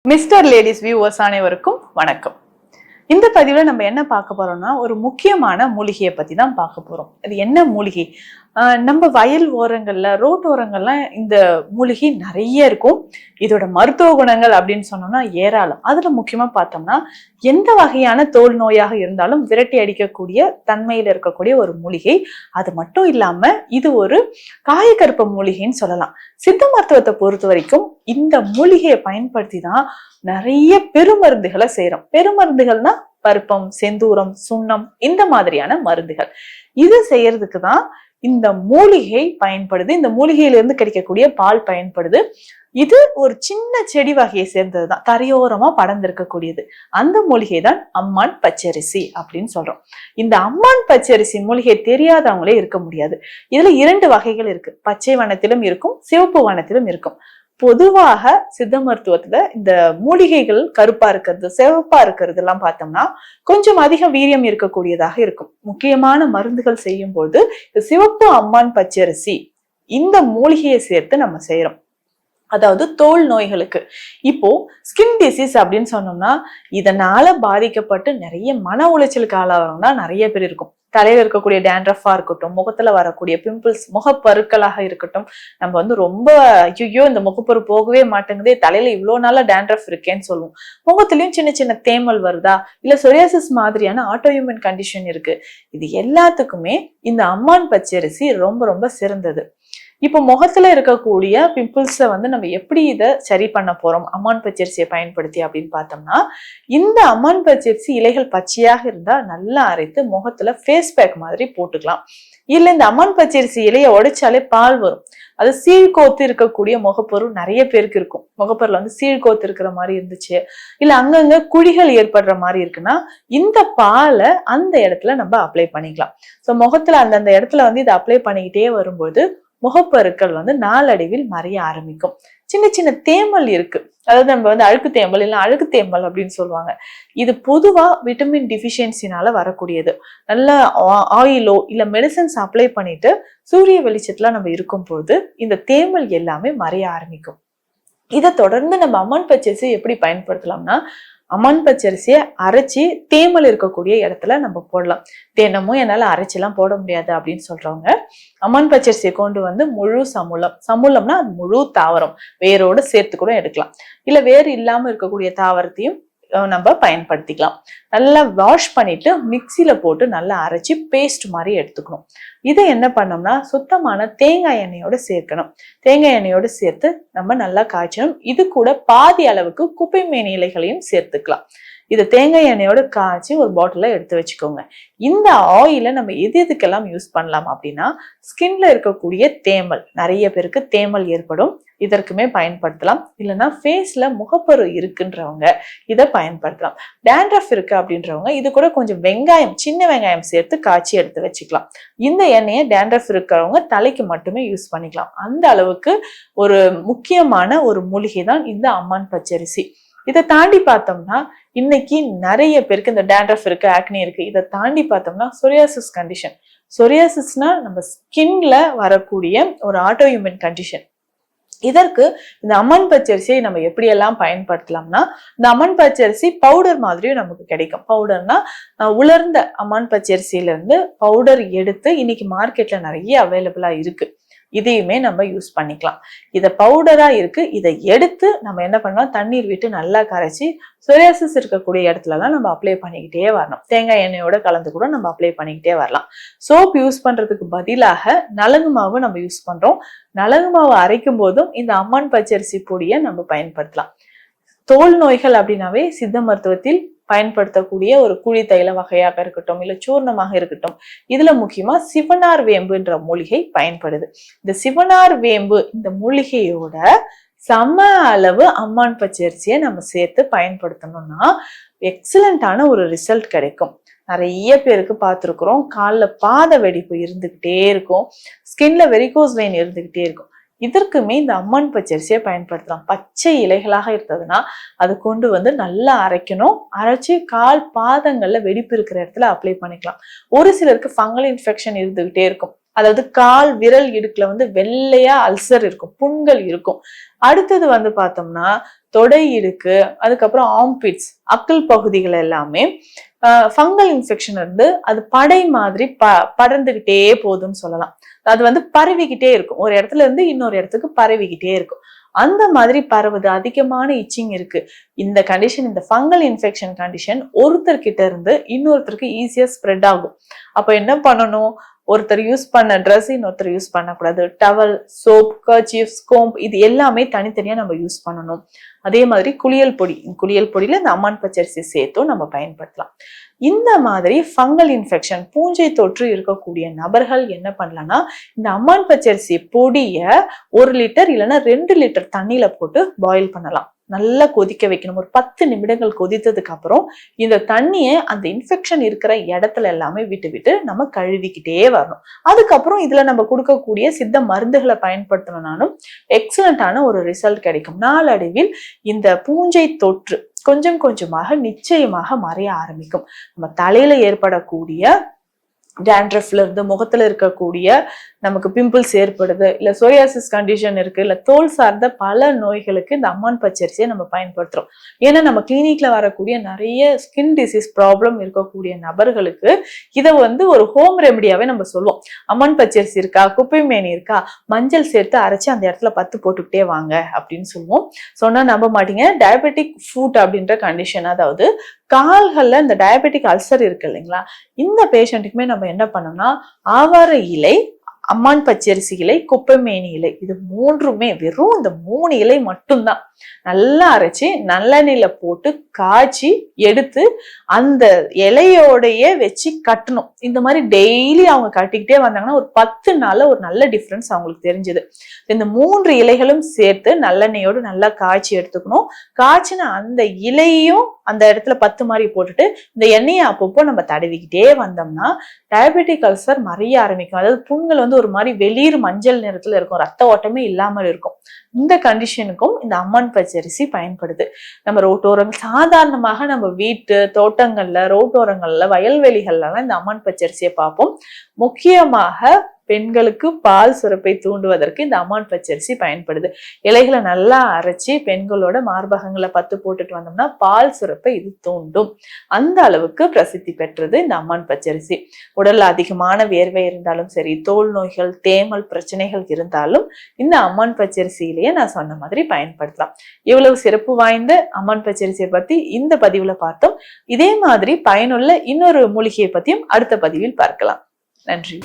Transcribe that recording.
Mister ladies viewers அனைவருக்கும் வணக்கம். இந்த பதிவுல நம்ம என்ன பார்க்க போறோம்னா ஒரு முக்கியமான மூலிகையை பத்தி தான் பார்க்க போறோம். அது என்ன மூலிகை? நம்ம வயல் ஓரங்கள்ல ரோட்டு ஓரங்கள்லாம் இந்த மூலிகை நிறைய இருக்கும். இதோட மருத்துவ குணங்கள் அப்படின்னு சொன்னோம்னா ஏராளம். அதுல முக்கியமா பார்த்தோம்னா எந்த வகையான தோல் நோயாக இருந்தாலும் விரட்டி அடிக்கக்கூடிய தன்மையில இருக்கக்கூடிய ஒரு மூலிகை. அது மட்டும் இல்லாம இது ஒரு காயக்கருப்ப மூலிகைன்னு சொல்லலாம். சித்த மருத்துவத்தை பொறுத்த வரைக்கும் இந்த மூலிகையை பயன்படுத்தி தான் நிறைய பெருமருந்துகளை செய்யறோம். பெருமருந்துகள்னா பருப்பம், செந்தூரம், சுண்ணம், இந்த மாதிரியான மருந்துகள். இது செய்யறதுக்கு தான் இந்த மூலிகை பயன்படுது. இந்த மூலிகையிலிருந்து கிடைக்கக்கூடிய பால் பயன்படுது. இது ஒரு சின்ன செடி வகையை சேர்ந்ததுதான், தரையோரமா படர்ந்திருக்கக்கூடியது. அந்த மூலிகை தான் அம்மான் பச்சரிசி அப்படின்னு சொல்றோம். இந்த அம்மான் பச்சரிசி மூலிகை தெரியாதவங்களே இருக்க முடியாது. இதுல 2 வகைகள் இருக்கு. பச்சை வண்ணத்திலும் இருக்கும், சிவப்பு வண்ணத்திலும் இருக்கும். பொதுவாக சித்த மருத்துவத்துல இந்த மூலிகைகள் கருப்பா இருக்கிறது, சிவப்பா இருக்கிறது எல்லாம் பார்த்தோம்னா கொஞ்சம் அதிக வீரியம் இருக்கக்கூடியதாக இருக்கும். முக்கியமான மருந்துகள் செய்யும் போது சிவப்பு அம்மான் பச்சரிசி இந்த மூலிகையை சேர்த்து நம்ம செய்யறோம். அதாவது தோல் நோய்களுக்கு. இப்போ ஸ்கின் டிசீஸ் அப்படின்னு சொன்னோம்னா இதனால பாதிக்கப்பட்டு நிறைய மன உளைச்சலுக்கு ஆளாகிறவங்க நிறைய பேர் இருக்கும். தலையில இருக்கக்கூடிய டேண்ட்ரஃபா இருக்கட்டும், முகத்துல வரக்கூடிய பிம்பிள்ஸ், முகப்பருக்களாக இருக்கட்டும், நம்ம ரொம்ப ஐயோ இந்த முகப்பரு போகவே மாட்டேங்குதே, தலையில இவ்வளவு நாளா டேண்ட்ரஃப் இருக்கேன்னு சொல்லுவோம். முகத்திலயும் சின்ன சின்ன தேமல் வருதா, இல்ல சொரியாசிஸ் மாதிரியான ஆட்டோஇம்யூன் கண்டிஷன் இருக்கு. இது எல்லாத்துக்குமே இந்த அம்மான் பச்சரிசி ரொம்ப ரொம்ப சிறந்தது. இப்போ முகத்துல இருக்கக்கூடிய பிம்பிள்ஸை நம்ம எப்படி இதை சரி பண்ண போறோம் அம்மான் பச்சரிசியை பயன்படுத்தி அப்படின்னு பார்த்தோம்னா, இந்த அம்மான் பச்சரிசி இலைகள் பச்சையாக இருந்தா நல்லா அரைத்து முகத்துல ஃபேஸ் பேக் மாதிரி போட்டுக்கலாம். இல்ல இந்த அம்மான் பச்சரிசி இலையை உடைச்சாலே பால் வரும். அது சீழ்கோத்து இருக்கக்கூடிய முகப்பொரு நிறைய பேருக்கு இருக்கும். முகப்பொருள் சீழ்கோத்து இருக்கிற மாதிரி இருந்துச்சு, இல்ல அங்கங்க குழிகள் ஏற்படுற மாதிரி இருக்குன்னா இந்த பாலை அந்த இடத்துல நம்ம அப்ளை பண்ணிக்கலாம். ஸோ முகத்துல அந்தந்த இடத்துல இதை அப்ளை பண்ணிக்கிட்டே வரும்போது முகப்பருக்கள் நாளடைவில் மறைய ஆரம்பிக்கும். சின்ன சின்ன தேமல் இருக்கு, அதாவது நம்ம அழுக்கு தேமல் இல்ல அழுக்கு தேமல் அப்படின்னு சொல்லுவாங்க. இது பொதுவா விட்டமின் டிஃபிஷியன்சினால வரக்கூடியது. நல்ல ஆயிலோ இல்ல மெடிசன்ஸ் அப்ளை பண்ணிட்டு சூரிய வெளிச்சத்துல நம்ம இருக்கும் போது இந்த தேமல் எல்லாமே மறைய ஆரம்பிக்கும். இதை தொடர்ந்து நம்ம அம்மான் பச்சரிசி எப்படி பயன்படுத்தலாம்னா, அம்மான் பச்சரிசியை அரைச்சி தேமல் இருக்கக்கூடிய இடத்துல நம்ம போடலாம். தினமும் என்னால அரைச்செல்லாம் போட முடியாது அப்படின்னு சொல்றவங்க அம்மான் பச்சரிசியை கொண்டு முழு சமூலம்னா அது முழு தாவரம் வேரோட சேர்த்து கூட எடுக்கலாம். இல்ல வேறு இல்லாம இருக்கக்கூடிய தாவரத்தையும் நம்ம பயன்படுத்திக்கலாம். நல்லா வாஷ் பண்ணிட்டு மிக்சியில போட்டு நல்லா அரைச்சி பேஸ்ட் மாதிரி எடுத்துக்கணும். இதை என்ன பண்ணோம்னா சுத்தமான தேங்காய் எண்ணெயோட சேர்க்கணும். தேங்காய் எண்ணெயோட சேர்த்து நம்ம நல்லா காய்ச்சணும். இது கூட பாதி அளவுக்கு குப்பை மேனி இலைகளையும் சேர்த்துக்கலாம். இதை தேங்காய் எண்ணெயோட காய்ச்சி ஒரு பாட்டில எடுத்து வச்சுக்கோங்க. இந்த ஆயில நம்ம எதுக்கெல்லாம் யூஸ் பண்ணலாம் அப்படின்னா, ஸ்கின்ல இருக்கக்கூடிய தேமல், நிறைய பேருக்கு தேமல் ஏற்படும், இதற்குமே பயன்படுத்தலாம். இல்லைன்னா ஃபேஸ்ல முகப்பரு இருக்குன்றவங்க இதை பயன்படுத்தலாம். டேண்ட்ரஃப் இருக்கு அப்படின்றவங்க இது கூட கொஞ்சம் வெங்காயம், சின்ன வெங்காயம் சேர்த்து காய்ச்சி எடுத்து வச்சுக்கலாம். இந்த எண்ணெயை டேண்ட்ரஃப் இருக்கிறவங்க தலைக்கு மட்டுமே யூஸ் பண்ணிக்கலாம். அந்த அளவுக்கு ஒரு முக்கியமான ஒரு மூலிகை தான் இந்த அம்மான் பச்சரிசி. இதை தாண்டி பார்த்தோம்னா இன்னைக்கு நிறைய பேருக்கு இந்த டேண்ட்ரஃப் இருக்கு, ஆக்னி இருக்கு. இதை தாண்டி பார்த்தோம்னா சொரியாசிஸ் கண்டிஷன். சொரியாசிஸ்னா நம்ம ஸ்கின்ல வரக்கூடிய ஒரு ஆட்டோஇம்யூன் கண்டிஷன். இதற்கு இந்த அம்மான் பச்சரிசியை நம்ம எப்படியெல்லாம் பயன்படுத்தலாம்னா, இந்த அம்மான் பச்சரிசி பவுடர் மாதிரியும் நமக்கு கிடைக்கும். பவுடர்னா உலர்ந்த அம்மான் பச்சரிசியில இருந்து பவுடர் எடுத்து இன்னைக்கு மார்க்கெட்ல நிறைய அவைலபிளா இருக்கு. இதையுமே நம்ம யூஸ் பண்ணிக்கலாம். இதை பவுடரா இருக்கு, இதை எடுத்து நம்ம என்ன பண்ணலாம், தண்ணீர் விட்டு நல்லா கரைச்சி சொரியாசிஸ் இருக்கக்கூடிய இடத்துலலாம் நம்ம அப்ளை பண்ணிக்கிட்டே வரணும். தேங்காய் எண்ணெயோட கலந்து கூட நம்ம அப்ளை பண்ணிக்கிட்டே வரலாம். சோப் யூஸ் பண்றதுக்கு பதிலாக நலங்கு மாவு நம்ம யூஸ் பண்றோம். நலங்கு மாவு அரைக்கும் போதும் இந்த அம்மான் பச்சரிசி பொடியை நம்ம பயன்படுத்தலாம். தோல் நோய்கள் அப்படின்னாவே சித்த மருத்துவத்தில் பயன்படுத்தக்கூடிய ஒரு குழி தைல வகையாக இருக்கட்டும், இல்ல சூர்ணமாக இருக்கட்டும், இதுல முக்கியமா சிவனார் வேம்புன்ற மூலிகை பயன்படுது. இந்த சிவனார் வேம்பு இந்த மூலிகையோட சம அளவு அம்மான் பச்சரிசியை நம்ம சேர்த்து பயன்படுத்தணும்னா எக்ஸலண்டான ஒரு ரிசல்ட் கிடைக்கும். நிறைய பேருக்கு பார்த்துருக்குறோம், காலில் பாத வெடிப்பு இருந்துகிட்டே இருக்கும், ஸ்கின்ல வெரிகோஸ் வெயின் இருந்துகிட்டே இருக்கும். இதற்குமே இந்த அம்மான் பச்சரிசியை பயன்படுத்தலாம். பச்சை இலைகளாக இருந்ததுன்னா அது கொண்டு நல்லா அரைக்கணும். அரைச்சி கால் பாதங்கள்ல வெடிப்பு இருக்கிற இடத்துல அப்ளை பண்ணிக்கலாம். ஒரு சிலருக்கு ஃபங்கல் இன்ஃபெக்ஷன் இருந்துகிட்டே இருக்கும். அதாவது கால் விரல் இடுக்குல வெள்ளையா அல்சர் இருக்கும், புண்கள் இருக்கும். அடுத்தது பார்த்தோம்னா தொடை இருக்கு, அதுக்கப்புறம் ஆம்பிட்ஸ், அக்கல் பகுதிகள் எல்லாமே ஃபங்கல் இன்ஃபெக்ஷன் இருந்து அது படை மாதிரி படர்ந்துகிட்டே போகுதுன்னு சொல்லலாம். அது வந்து பரவிக்கிட்டே இருக்கும், ஒரு இடத்துல இருந்து இன்னொரு இடத்துக்கு பரவிக்கிட்டே இருக்கும். அந்த மாதிரி பரவுது, அதிகமான இச்சிங் இருக்கு. இந்த கண்டிஷன், இந்த ஃபங்கல் இன்ஃபெக்ஷன் கண்டிஷன் ஒருத்தர்கிட்ட இருந்து இன்னொருத்தருக்கு ஈஸியா ஸ்ப்ரெட் ஆகும். அப்ப என்ன பண்ணணும், ஒருத்தர் யூஸ் பண்ண ட்ரெஸ் இன்னொருத்தர் யூஸ் பண்ணக்கூடாது. டவல், சோப், கர்ச்சீஃப், கோம்ப் இது எல்லாமே தனித்தனியா நம்ம யூஸ் பண்ணணும். அதே மாதிரி குளியல் பொடி, குளியல் பொடியில இந்த அம்மான் பச்சரிசி சேர்த்தும் நம்ம பயன்படுத்தலாம். இந்த மாதிரி ஃபங்கல் இன்ஃபெக்ஷன், பூஞ்சை தொற்று இருக்கக்கூடிய நபர்கள் என்ன பண்ணலாம்னா, இந்த அம்மான் பச்சரிசி பொடிய 1 லிட்டர் இல்லைன்னா 2 லிட்டர் தண்ணியில போட்டு பாயில் பண்ணலாம். நல்லா கொதிக்க வைக்கணும். ஒரு 10 நிமிடங்கள் கொதித்ததுக்கு அப்புறம் இந்த தண்ணியை அந்த இன்ஃபெக்ஷன் இருக்கிற இடத்துல எல்லாமே விட்டு விட்டு நம்ம கழுவிக்கிட்டே வரணும். அதுக்கப்புறம் இதுல நம்ம கொடுக்கக்கூடிய சித்த மருந்துகளை பயன்படுத்தணும்னாலும் எக்ஸலண்டான ஒரு ரிசல்ட் கிடைக்கும். நாளடைவில் இந்த பூஞ்சை தொற்று கொஞ்சம் கொஞ்சமாக நிச்சயமாக மறைய ஆரம்பிக்கும். நம்ம தலையில ஏற்படக்கூடிய டேண்ட்ரஃப்ல இருந்து, முகத்துல இருக்கக்கூடிய நமக்கு பிம்பிள்ஸ் ஏற்படுது, இல்ல சோரியாசிஸ் கண்டிஷன் இருக்கு, இல்ல தோல் சார்ந்த பல நோய்களுக்கு இந்த அம்மான் பச்சரிசியை நம்ம பயன்படுத்துறோம். ஏன்னா நம்ம கிளினிக்ல வரக்கூடிய நிறைய ஸ்கின் டிசீஸ் ப்ராப்ளம் இருக்கக்கூடிய நபர்களுக்கு இதை வந்து ஒரு ஹோம் ரெமடியாவே நம்ம சொல்லுவோம். அம்மான் பச்சரிசி இருக்கா, குப்பைமேனி இருக்கா, மஞ்சள் சேர்த்து அரைச்சு அந்த இடத்துல 10 போட்டுக்கிட்டே வாங்க அப்படின்னு சொல்லுவோம். சொன்னா நம்ப மாட்டீங்க, டயபெட்டிக் ஃபுட் அப்படின்ற கண்டிஷன், அதாவது கால்கள்ல இந்த டயபெட்டிக் அல்சர் இருக்கு இல்லைங்களா, இந்த பேஷண்ட்டுக்குமே நம்ம என்ன பண்ணோம்னா ஆவார இலை, அம்மான் பச்சரிசி இலை, குப்பைமேனி இலை, இது மூன்றுமே வெறும் இந்த 3 இலை மட்டும்தான் நல்லா அரைச்சி நல்லெண்ணெயில போட்டு காய்ச்சி எடுத்து அந்த இலையோடையே வச்சு கட்டணும். இந்த மாதிரி டெய்லி அவங்க கட்டிக்கிட்டே வந்தாங்கன்னா ஒரு 10 நாள்ல ஒரு நல்ல டிஃபரன்ஸ் அவங்களுக்கு தெரிஞ்சது. இந்த 3 இலைகளும் சேர்த்து நல்லெண்ணெயோடு நல்லா காய்ச்சி எடுத்துக்கணும். காய்ச்சின அந்த இலையும் அந்த இடத்துல 10 மாதிரி போட்டுட்டு இந்த எண்ணெயை அப்பப்போ நம்ம தடவிக்கிட்டே வந்தோம்னா டயபெட்டிக் அல்சர் மறைய ஆரம்பிக்கும். அதாவது புண்கள் வந்து ஒரு மாதிரி வெளிர் மஞ்சள் நிறத்துல இருக்கும், ரத்த ஓட்டமே இல்லாமல் இருக்கும். இந்த கண்டிஷனுக்கும் இந்த அம்மான் பச்சரிசி பயன்படுது. நம்ம ரோட்டோரங்கள் சாதாரணமாக நம்ம வீட்டு தோட்டங்கள்ல, ரோட்டோரங்கள்ல, வயல்வெளிகள்லாம் இந்த அம்மான் பச்சரிசியை பார்ப்போம். முக்கியமாக பெண்களுக்கு பால் சுரப்பை தூண்டுவதற்கு இந்த அம்மான் பச்சரிசி பயன்படுது. இலைகளை நல்லா அரைச்சி பெண்களோட மார்பகங்களை 10 போட்டுட்டு வந்தோம்னா பால் சுரப்பை இது தூண்டும். அந்த அளவுக்கு பிரசித்தி பெற்றது இந்த அம்மான் பச்சரிசி. உடல்ல அதிகமான வேர்வை இருந்தாலும் சரி, தோல் நோய்கள், தேமல் பிரச்சனைகள் இருந்தாலும் இந்த அம்மான் பச்சரிசியிலேயே நான் சொன்ன மாதிரி பயன்படுத்தலாம். இவ்வளவு சிறப்பு வாய்ந்த அம்மான் பச்சரிசியை பத்தி இந்த பதிவுல பார்த்தோம். இதே மாதிரி பயனுள்ள இன்னொரு மூலிகையை பத்தியும் அடுத்த பதிவில் பார்க்கலாம். நன்றி.